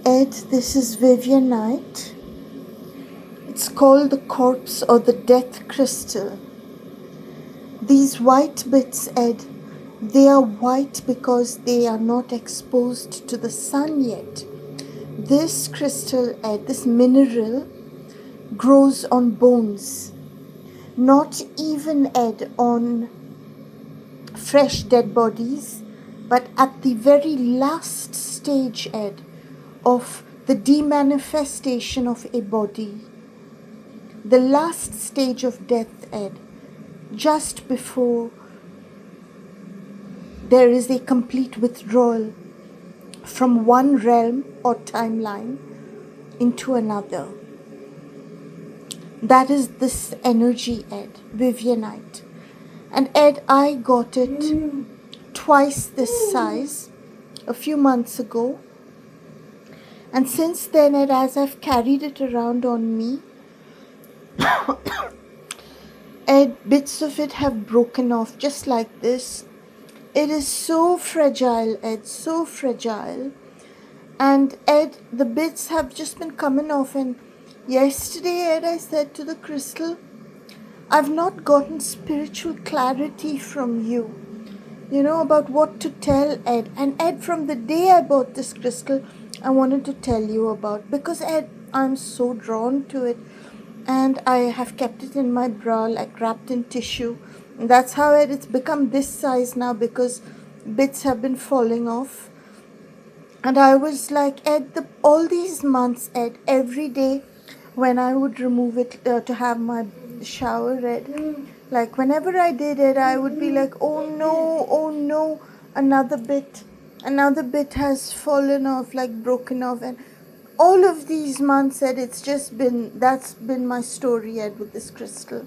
Ed, this is Vivianite. It's called the corpse or the death crystal. These white bits, Ed, they are white because they are not exposed to the sun yet. This crystal, Ed, this mineral, grows on bones. Not even, Ed, on fresh dead bodies, but at the very last stage, Ed, of the demanifestation of a body. The last stage of death, Ed, just before there is a complete withdrawal from one realm or timeline into another. That is this energy, Ed, Vivianite. And Ed, I got it twice this size a few months ago. And since then, Ed, as I've carried it around on me, Ed, bits of it have broken off just like this. It is so fragile, Ed, so fragile. And Ed, the bits have just been coming off. And yesterday, Ed, I said to the crystal, I've not gotten spiritual clarity from you, about what to tell Ed. And Ed, from the day I bought this crystal, I wanted to tell you about, because Ed, I'm so drawn to it. And I have kept it in my bra, like wrapped in tissue. And that's how, Ed, it's become this size now, because bits have been falling off. And I was like, Ed, all these months, Ed, every day when I would remove it to have my shower, Ed, like whenever I did it, I would be like, oh no, another bit has fallen off, like broken off. And all of these months, Ed, that's been my story, Ed, with this crystal.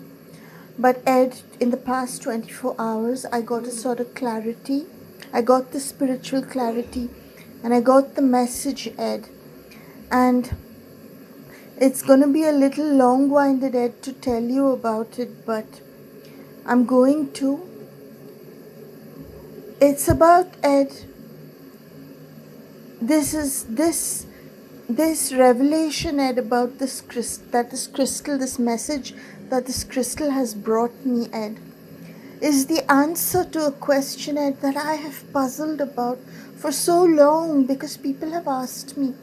But Ed, in the past 24 hours, I got a sort of clarity. I got the spiritual clarity, and I got the message, Ed. And it's going to be a little long-winded, Ed, to tell you about it, but I'm going to. It's about, Ed, this revelation, Ed, about this message that this crystal has brought me, Ed, is the answer to a question, Ed, that I have puzzled about for so long, because people have asked me,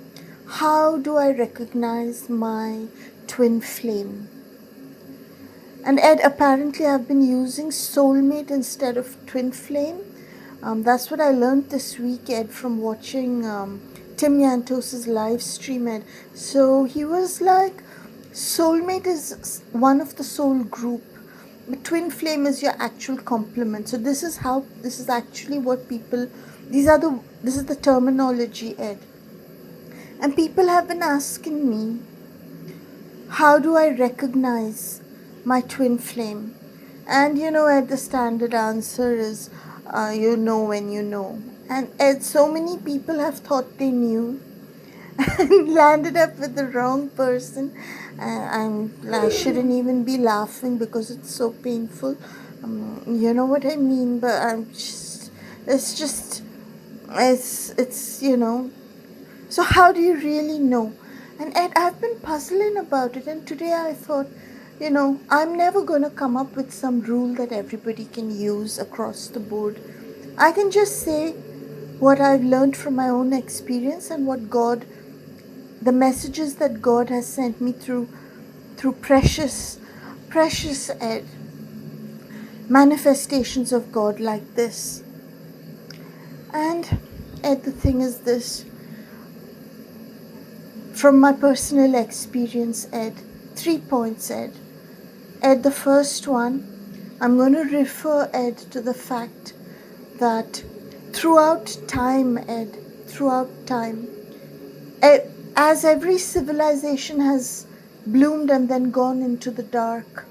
how do I recognize my twin flame? And Ed, apparently I've been using soulmate instead of twin flame. That's what I learned this week, Ed, from watching Tim Yantos's live stream, Ed. So he was like, soulmate is one of the soul group. But twin flame is your actual complement. So this is actually what people, this is the terminology, Ed. And people have been asking me, how do I recognize my twin flame? And Ed, the standard answer is, you know when you know. And Ed, so many people have thought they knew and landed up with the wrong person. I shouldn't even be laughing because it's so painful. You know what I mean? But it's So how do you really know? And Ed, I've been puzzling about it. And today I thought, I'm never going to come up with some rule that everybody can use across the board. I can just say what I've learned from my own experience and what the messages that God has sent me through precious, Ed, manifestations of God like this. And Ed, the thing is this, from my personal experience, Ed, 3 points, Ed. Ed, the first one, I'm going to refer, Ed, to the fact that throughout time, Ed, as every civilization has bloomed and then gone into the dark,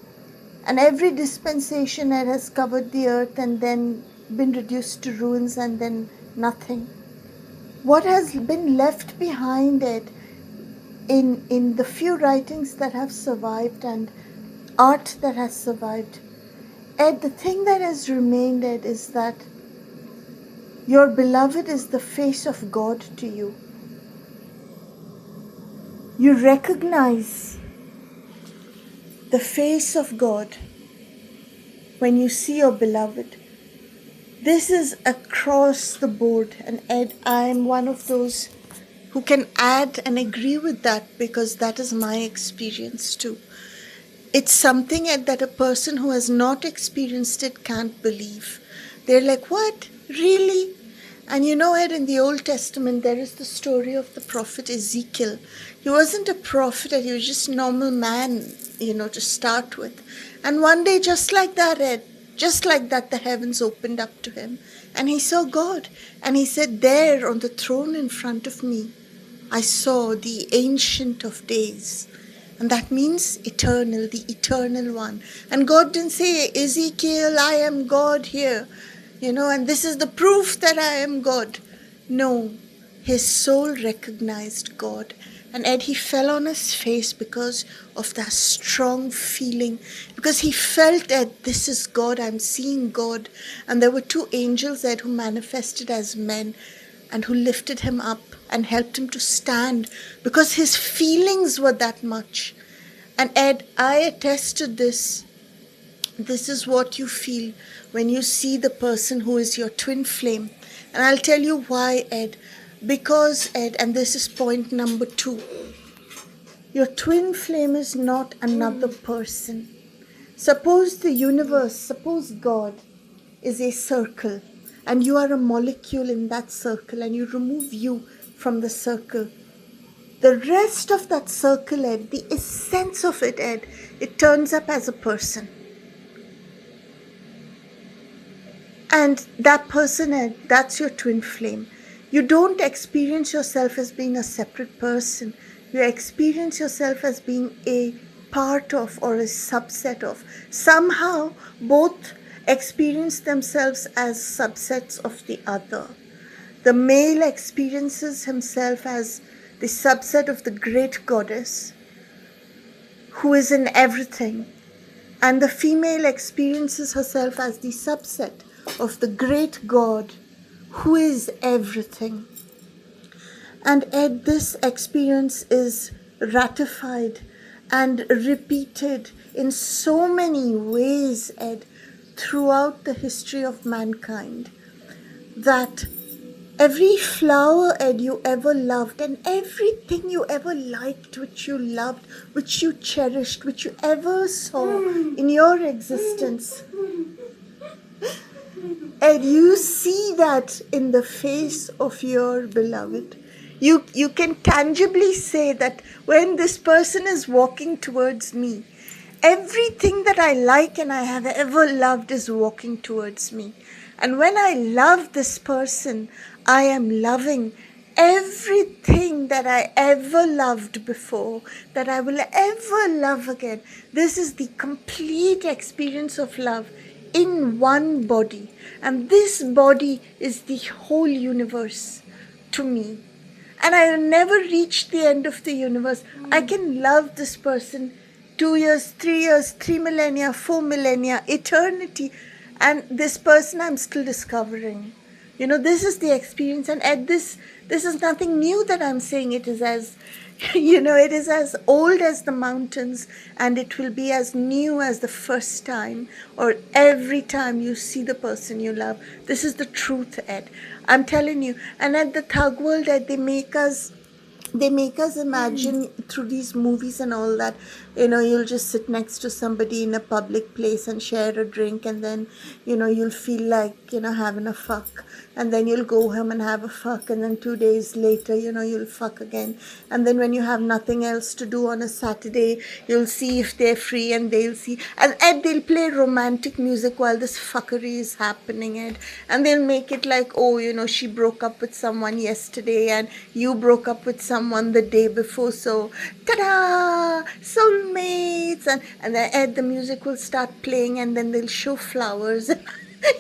and every dispensation, Ed, has covered the earth and then been reduced to ruins and then nothing. What has been left behind, Ed, in the few writings that have survived and art that has survived, Ed, the thing that has remained, Ed, is that your beloved is the face of God to you. You recognize the face of God when you see your beloved. This is across the board. And Ed, I'm one of those who can add and agree with that, because that is my experience too. It's something, Ed, that a person who has not experienced it can't believe. They're like, what? Really? And you know, Ed, in the Old Testament, there is the story of the prophet Ezekiel. He wasn't a prophet, Ed, he was just a normal man, to start with. And one day, just like that, Ed, just like that, the heavens opened up to him. And he saw God. And he said, there on the throne in front of me, I saw the Ancient of Days. And that means eternal, the eternal one. And God didn't say, Ezekiel, I am God here, and this is the proof that I am God. No, his soul recognized God. And Ed, he fell on his face because of that strong feeling. Because he felt, Ed, this is God, I'm seeing God. And there were two angels, Ed, who manifested as men and who lifted him up and helped him to stand, because his feelings were that much. And Ed, I attest to this. This is what you feel when you see the person who is your twin flame. And I'll tell you why, Ed. Because, Ed, and this is point number 2, your twin flame is not another person. Suppose the universe, suppose God is a circle, and you are a molecule in that circle, and you remove you from the circle. The rest of that circle, Ed, the essence of it, Ed, it turns up as a person. And that person, Ed, that's your twin flame. You don't experience yourself as being a separate person. You experience yourself as being a part of or a subset of. Somehow, both experience themselves as subsets of the other. The male experiences himself as the subset of the great goddess who is in everything. And the female experiences herself as the subset of the great God who is everything. And Ed, this experience is ratified and repeated in so many ways, Ed, throughout the history of mankind, that every flower, Ed, you ever loved, and everything you ever liked, which you loved, which you cherished, which you ever saw in your existence, Ed, you see that in the face of your beloved. You can tangibly say that when this person is walking towards me, everything that I like and I have ever loved is walking towards me. And when I love this person, I am loving everything that I ever loved before, that I will ever love again. This is the complete experience of love in one body. And this body is the whole universe to me. And I will never reach the end of the universe. I can love this person 2 years, 3 years, 3 millennia, 4 millennia, eternity. And this person I'm still discovering. This is the experience. And Ed, this is nothing new that I'm saying. It is as, it is as old as the mountains, and it will be as new as the first time or every time you see the person you love. This is the truth, Ed. I'm telling you. And at the thug world, Ed, they make us imagine through these movies and all that, you'll just sit next to somebody in a public place and share a drink, and then, you'll feel like, having a fuck, and then you'll go home and have a fuck, and then 2 days later, you'll fuck again. And then when you have nothing else to do on a Saturday, you'll see if they're free, and they'll see, and they'll play romantic music while this fuckery is happening, and they'll make it like, oh, she broke up with someone yesterday, and you broke up with someone the day before, so ta-da, soulmates, and then the music will start playing, and then they'll show flowers.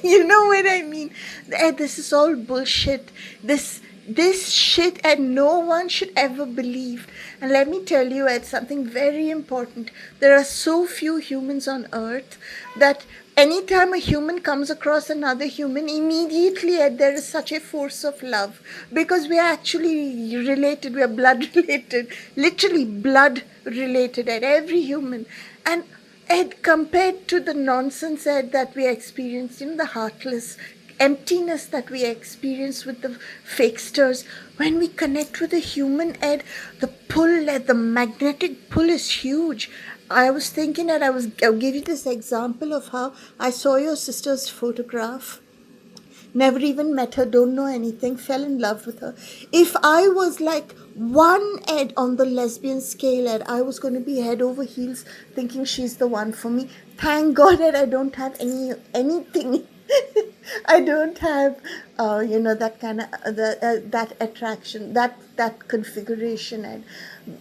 You know what I mean? This is all bullshit. This shit, and no one should ever believe. And let me tell you, Ed, something very important. There are so few humans on earth that anytime a human comes across another human, immediately there is such a force of love, because we are actually related, we are blood related, literally blood related at every human. And Ed, compared to the nonsense, Ed, that we experience, the heartless emptiness that we experience with the fakesters, when we connect with a human, Ed, the pull, Ed, the magnetic pull is huge. I was thinking that I'll give you this example of how I saw your sister's photograph. Never even met her, don't know anything, fell in love with her. If I was like one Ed on the lesbian scale, Ed, I was going to be head over heels thinking she's the one for me. Thank God that I don't have anything. I don't have, that kind of that attraction, that configuration, Ed.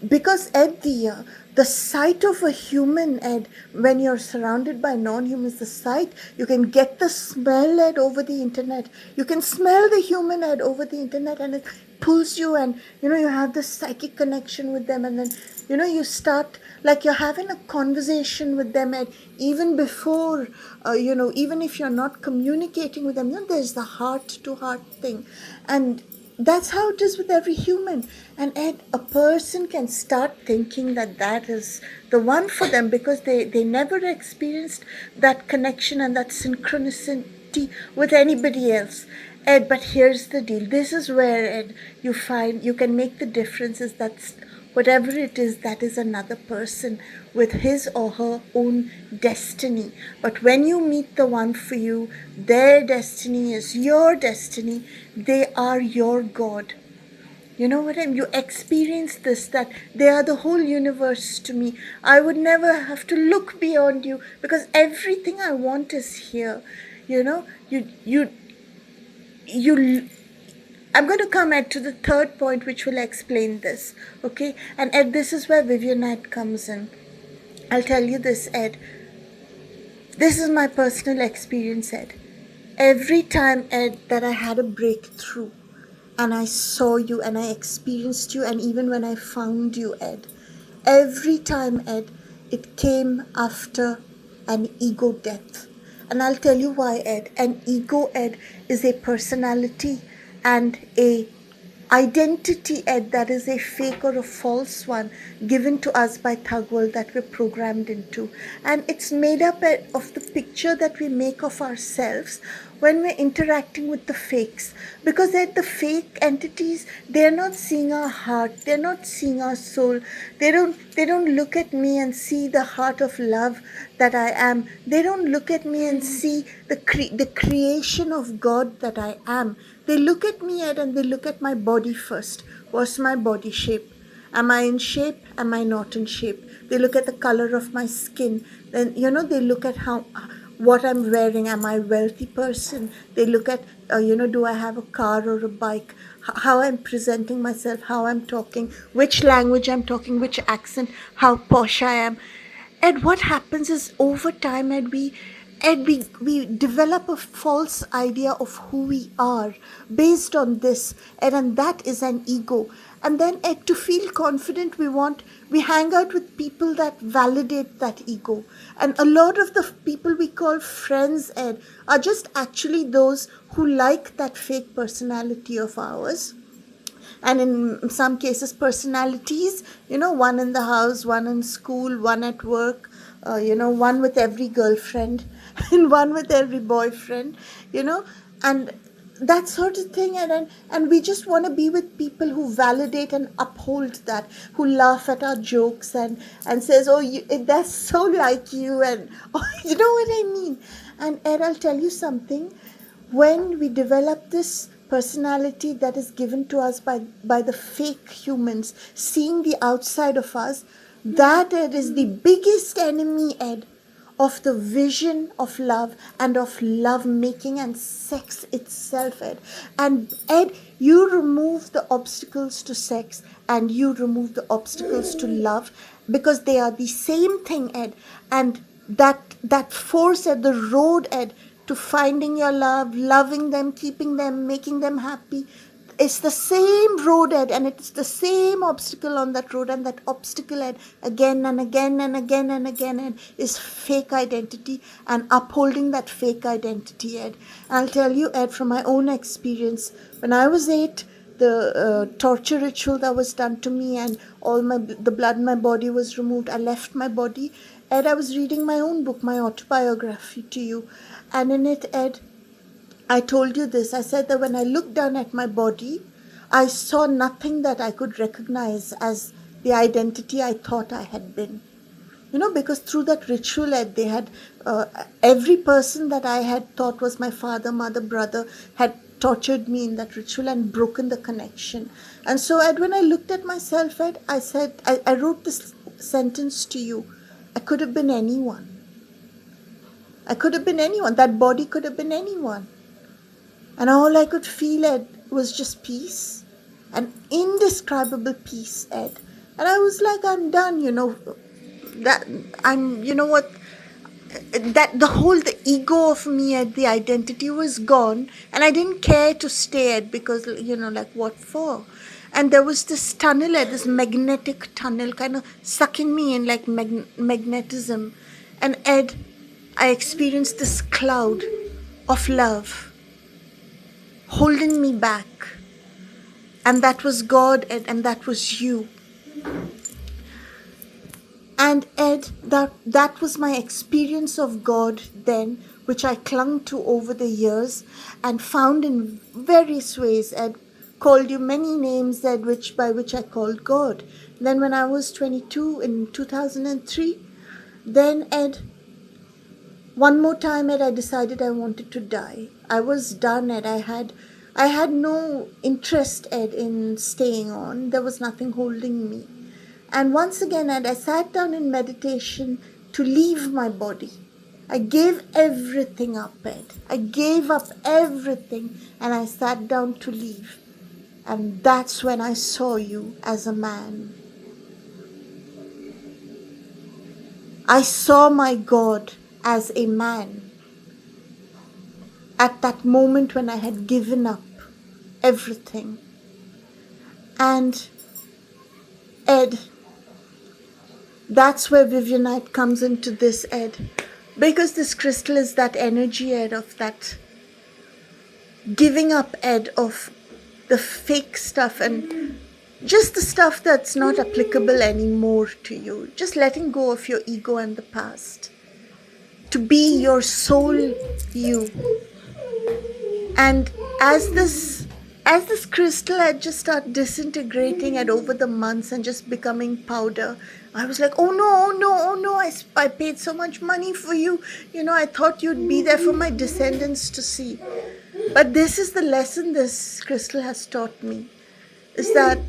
Because Ed, the sight of a human, Ed, when you're surrounded by non-humans, the sight, you can get the smell, Ed, over the internet. You can smell the human, Ed, over the internet, and it pulls you, and you have this psychic connection with them, and then you start like you're having a conversation with them, Ed, even before even if you're not communicating with them, there's the heart to heart thing. And that's how it is with every human. And Ed, a person can start thinking that that is the one for them, because they never experienced that connection and that synchronicity with anybody else. Ed, but here's the deal. This is where, Ed, you find you can make the differences. That's whatever it is, that is another person with his or her own destiny. But when you meet the one for you, their destiny is your destiny. They are your God. You know what I mean? You experience this, that they are the whole universe to me. I would never have to look beyond you, because everything I want is here. I'm going to come to the third point, which will explain this, okay? And Ed, this is where Vivianite comes in. I'll tell you this, Ed. This is my personal experience, Ed. Every time, Ed, that I had a breakthrough, and I saw you, and I experienced you, and even when I found you, Ed, every time, Ed, it came after an ego death. And I'll tell you why, Ed. An ego, Ed, is a personality and a identity, Ed, that is a fake or a false one given to us by thug world that we're programmed into. And it's made up, Ed, of the picture that we make of ourselves when we're interacting with the fakes. Because, Ed, the fake entities, they're not seeing our heart, they're not seeing our soul. They don't look at me and see the heart of love that I am. They don't look at me and see the creation of God that I am. They look at me, Ed, and they look at my body first. What's my body shape? Am I in shape? Am I not in shape? They look at the color of my skin. Then, they look at what I'm wearing. Am I a wealthy person? They look at, do I have a car or a bike? How I'm presenting myself, how I'm talking, which language I'm talking, which accent, how posh I am. And what happens is, over time, we develop a false idea of who we are based on this, and that is an ego. And then, Ed, to feel confident, we hang out with people that validate that ego. And a lot of the people we call friends, Ed, are just actually those who like that fake personality of ours. And in some cases, personalities, one in the house, one in school, one at work, one with every girlfriend and one with every boyfriend, and that sort of thing. And we just want to be with people who validate and uphold that, who laugh at our jokes and says, oh, that's so like you, and you know what I mean. And Ed, I'll tell you something. When we develop this personality that is given to us by the fake humans, seeing the outside of us, that, Ed, is the biggest enemy, Ed, of the vision of love and of love making and sex itself, Ed. And Ed, you remove the obstacles to sex and you remove the obstacles to love, because they are the same thing, Ed. And that force, Ed, the road, Ed, to finding your love, loving them, keeping them, making them happy, it's the same road, Ed, and it's the same obstacle on that road, and that obstacle, Ed, again and again and again and again, Ed, is fake identity and upholding that fake identity, Ed. And I'll tell you, Ed, from my own experience, when I was 8, the torture ritual that was done to me, and the blood in my body was removed. I left my body. Ed, I was reading my own book, my autobiography to you, and in it, Ed, I told you this. I said that when I looked down at my body, I saw nothing that I could recognize as the identity I thought I had been. Because through that ritual, Ed, they had every person that I had thought was my father, mother, brother had tortured me in that ritual and broken the connection. And so, Ed, when I looked at myself, Ed, I said, I wrote this sentence to you. I could have been anyone. I could have been anyone. That body could have been anyone. And all I could feel, Ed, was just peace, an indescribable peace, Ed. And I was like, I'm done, that I'm, that the ego of me, Ed, the identity was gone, and I didn't care to stay, Ed, because, like what for? And there was this tunnel, Ed, this magnetic tunnel kind of sucking me in like magnetism. And Ed, I experienced this cloud of love holding me back, and that was God, Ed, and that was you. And Ed, that was my experience of God then, which I clung to over the years and found in various ways. Ed, called you many names, Ed, by which I called God. Then when I was 22 in 2003, then Ed, one more time, Ed, I decided I wanted to die. I was done, Ed. I had no interest, Ed, in staying on. There was nothing holding me. And once again, Ed, I sat down in meditation to leave my body. I gave everything up, Ed. I gave up everything, and I sat down to leave. And that's when I saw you as a man. I saw my God as a man at that moment when I had given up everything. And Ed, that's where Vivianite comes into this, Ed, because this crystal is that energy, Ed, of that giving up, Ed, of the fake stuff and just the stuff that's not applicable anymore to you, just letting go of your ego and the past to be your soul you. And as this crystal had just started disintegrating and over the months and just becoming powder, I was like, oh no, I paid so much money for you. I thought you'd be there for my descendants to see. But this is the lesson this crystal has taught me, is that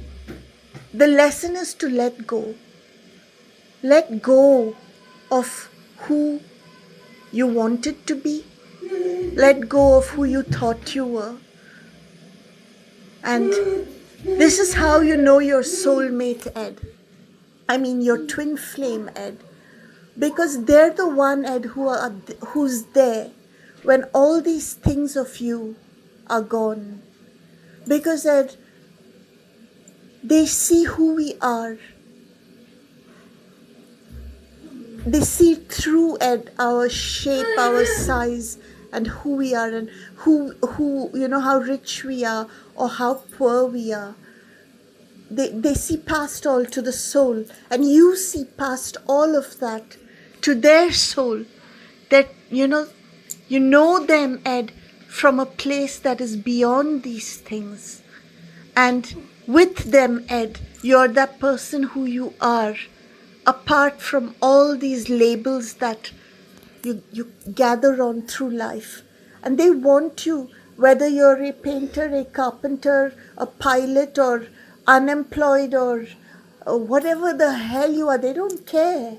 the lesson is to let go. Let go of who you wanted to be. Let go of who you thought you were. And this is how you know your soulmate, Ed. I mean your twin flame, Ed. Because they're the one, Ed, who's there when all these things of you are gone. Because, Ed, they see who we are. They see through, Ed, our shape, our size, and who we are, and who how rich we are or how poor we are. They see past all to the soul, and you see past all of that to their soul. That you know them, Ed, from a place that is beyond these things. And with them, Ed, you're that person who you are, apart from all these labels that you gather on through life. And they want you, whether you're a painter, a carpenter, a pilot, or unemployed, or whatever the hell you are, they don't care.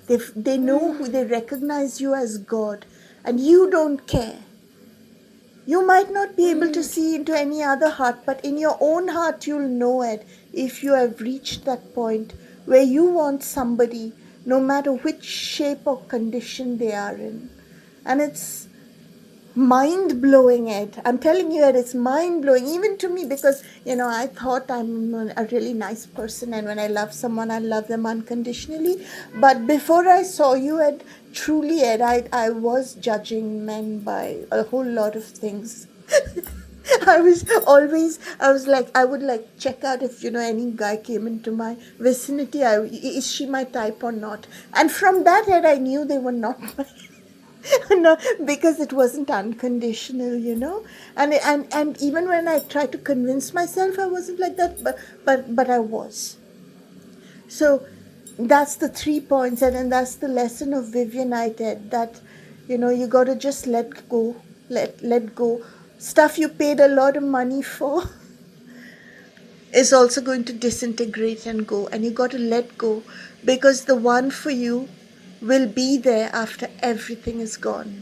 They know who, they recognize you as God, and you don't care. You might not be able to see into any other heart, but in your own heart you'll know it if you have reached that point where you want somebody, no matter which shape or condition they are in. And it's mind blowing, Ed. I'm telling you, Ed, it's mind blowing, even to me, because I thought I'm a really nice person, and when I love someone, I love them unconditionally. But before I saw you, Ed, truly, Ed, I was judging men by a whole lot of things. I was like, I would like check out if any guy came into my vicinity. Is she my type or not? And from that, Ed, I knew they were not my no, because it wasn't unconditional. And even when I tried to convince myself I wasn't like that, but I was. So that's the 3 points, and then that's the lesson of Vivianite, that you got to just let go, let go. Stuff you paid a lot of money for is also going to disintegrate and go, and you got to let go, because the one for you will be there after everything is gone.